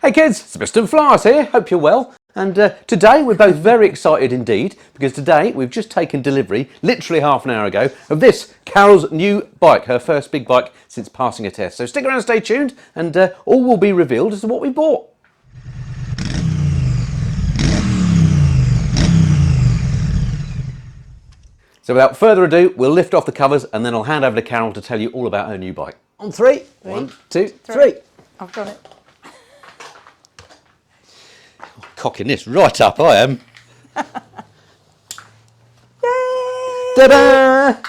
Hey kids, it's Mr. Flowers here, hope you're well. And today we're both very excited indeed, because today we've just taken delivery, literally half an hour ago, of this, Carol's new bike, her first big bike since passing a test. So stick around, stay tuned, and all will be revealed as to what we bought. So without further ado, we'll lift off the covers and then I'll hand over to Carol to tell you all about her new bike. On three. 1, 2, 3. I've got it. Cocking this right up, I am. Yay! Ta-da!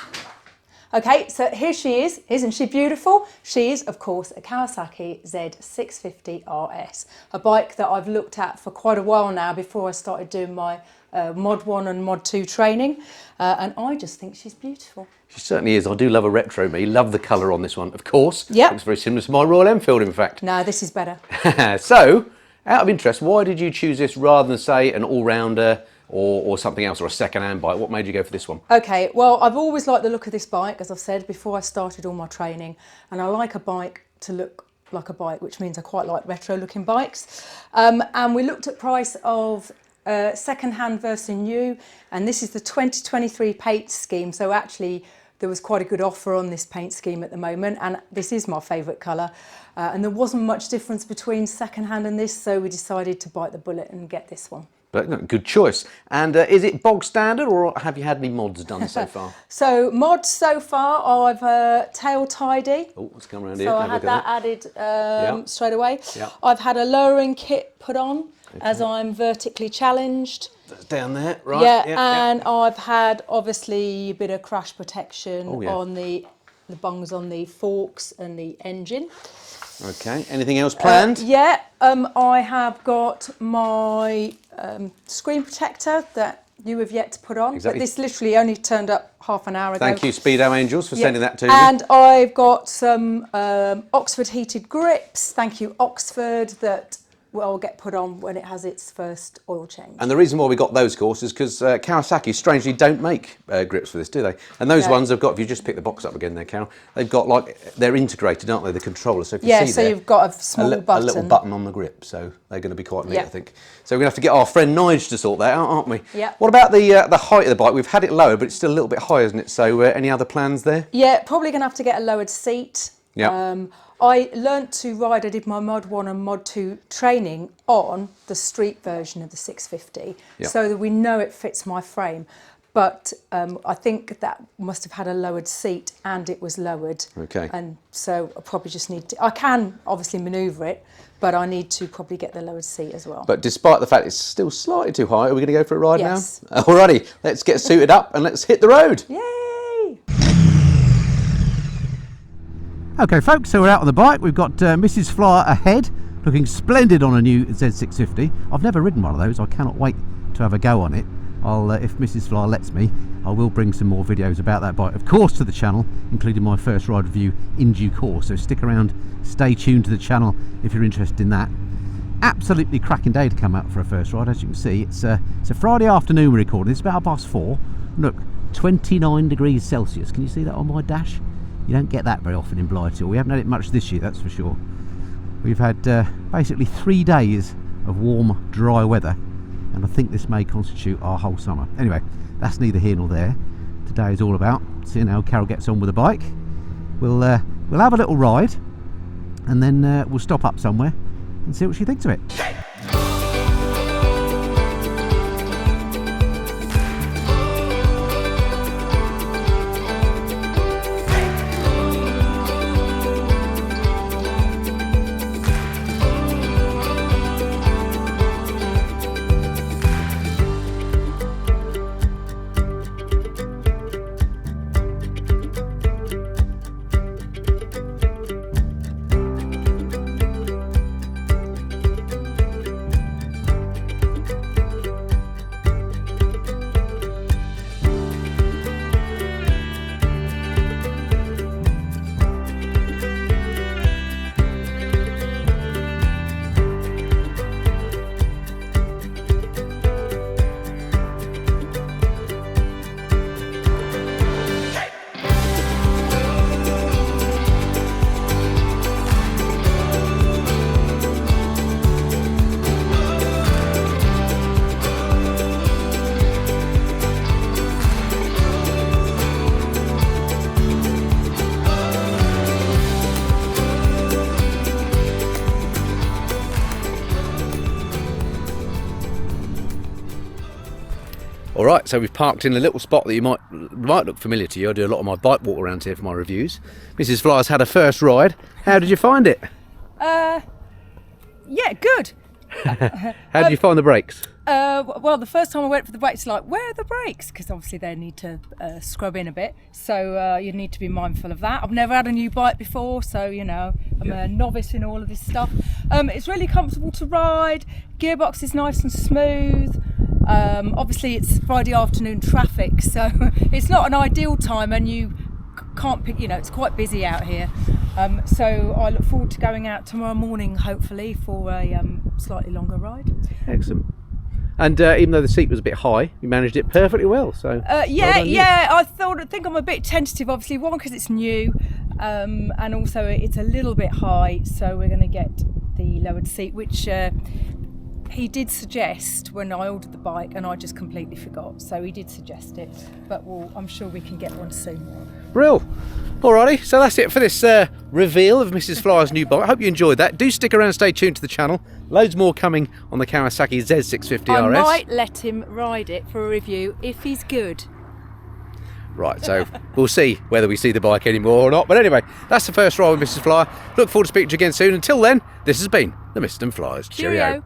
Okay, so here she is. Isn't she beautiful? She is, of course, a Kawasaki Z900 RS, a bike that I've looked at for quite a while now before I started doing my Mod 1 and Mod 2 training, and I just think she's beautiful. She certainly is. I do love a retro me. Love the colour on this one, of course. Yeah. Looks very similar to my Royal Enfield, in fact. No, this is better. So, out of interest, why did you choose this rather than, say, an all-rounder or something else, or a second-hand bike? What made you go for this one? Okay, well, I've always liked the look of this bike, as I've said, before I started all my training, and I like a bike to look like a bike, which means I quite like retro-looking bikes. And we looked at price of second-hand versus new, and this is the 2023 paint scheme, so actually there was quite a good offer on this paint scheme at the moment, and this is my favourite colour, and there wasn't much difference between second-hand and this, so we decided to bite the bullet and get this one. But no, good choice. And is it bog standard, or have you had any mods done so far? So mods so far, I've tail tidy. Oh, let's come around here. So I had that added straight away. Yep. I've had a lowering kit put on as I'm vertically challenged. That's down there, right? Yeah, and I've had obviously a bit of crash protection on the bungs on the forks and the engine. Okay, anything else planned? I have got my screen protector that you have yet to put on. Exactly. But this literally only turned up half an hour ago. Thank you, Speedo Angels, for sending that to me. And I've got some Oxford heated grips. Thank you, Oxford, that will get put on when it has its first oil change. And the reason why we got those, of course, is because Kawasaki strangely don't make grips for this, do they? And those ones have got, if you just pick the box up again there, Carol, they've got like, they're integrated, aren't they, the controller? So if you see so there, you've got a small button. A little button on the grip, so they're going to be quite neat, I think. So we're going to have to get our friend Nige to sort that out, aren't we? Yeah. What about the height of the bike? We've had it lower, but it's still a little bit high, isn't it? So any other plans there? Yeah, probably going to have to get a lowered seat. Yeah. I learnt to ride, I did my Mod 1 and Mod 2 training on the street version of the 650, so that we know it fits my frame. But I think that must have had a lowered seat and it was lowered. Okay. And so I probably just need to, I can obviously manoeuvre it, but I need to probably get the lowered seat as well. But despite the fact it's still slightly too high, are we going to go for a ride now? Yes. Alrighty, let's get suited up and let's hit the road. Yay! Okay folks, so we're out on the bike. We've got Mrs. Flyer ahead, looking splendid on a new Z650. I've never ridden one of those. I cannot wait to have a go on it. I'll, if Mrs. Flyer lets me, I will bring some more videos about that bike, of course, to the channel, including my first ride review in due course. So stick around, stay tuned to the channel if you're interested in that. Absolutely cracking day to come out for a first ride. As you can see, it's a Friday afternoon we're recording. It's about 4:30. Look, 29 degrees Celsius. Can you see that on my dash? You don't get that very often in Blighty. We haven't had it much this year, that's for sure. We've had basically 3 days of warm, dry weather, and I think this may constitute our whole summer. Anyway, that's neither here nor there. Today is all about seeing how Carol gets on with the bike. We'll have a little ride, and then we'll stop up somewhere and see what she thinks of it. All right, so we've parked in a little spot that might look familiar to you. I do a lot of my bike walk around here for my reviews. Mrs. Flyer's had her first ride. How did you find it? Yeah, good. How did you find the brakes? Well, the first time I went for the brakes, like, where are the brakes? Because obviously they need to scrub in a bit, so you need to be mindful of that. I've never had a new bike before, so you know, I'm a novice in all of this stuff. It's really comfortable to ride. Gearbox is nice and smooth. Obviously it's Friday afternoon traffic, so it's not an ideal time, and you can't pick, you know, it's quite busy out here. So I look forward to going out tomorrow morning, hopefully, for a slightly longer ride. Excellent. And even though the seat was a bit high, you managed it perfectly well. So yeah. I think I'm a bit tentative. Obviously, one, because it's new, and also it's a little bit high. So we're going to get the lowered seat, which he did suggest when I ordered the bike, and I just completely forgot. So he did suggest it, but I'm sure we can get one soon. Brill. Alrighty, so that's it for this reveal of Mrs. Flyer's new bike. I hope you enjoyed that. Do stick around and stay tuned to the channel. Loads more coming on the Kawasaki Z650 RS. I might let him ride it for a review if he's good. Right, so we'll see whether we see the bike anymore or not. But anyway, that's the first ride with Mrs. Flyer. Look forward to speaking to you again soon. Until then, this has been the Mr. and Flyers. Cheerio.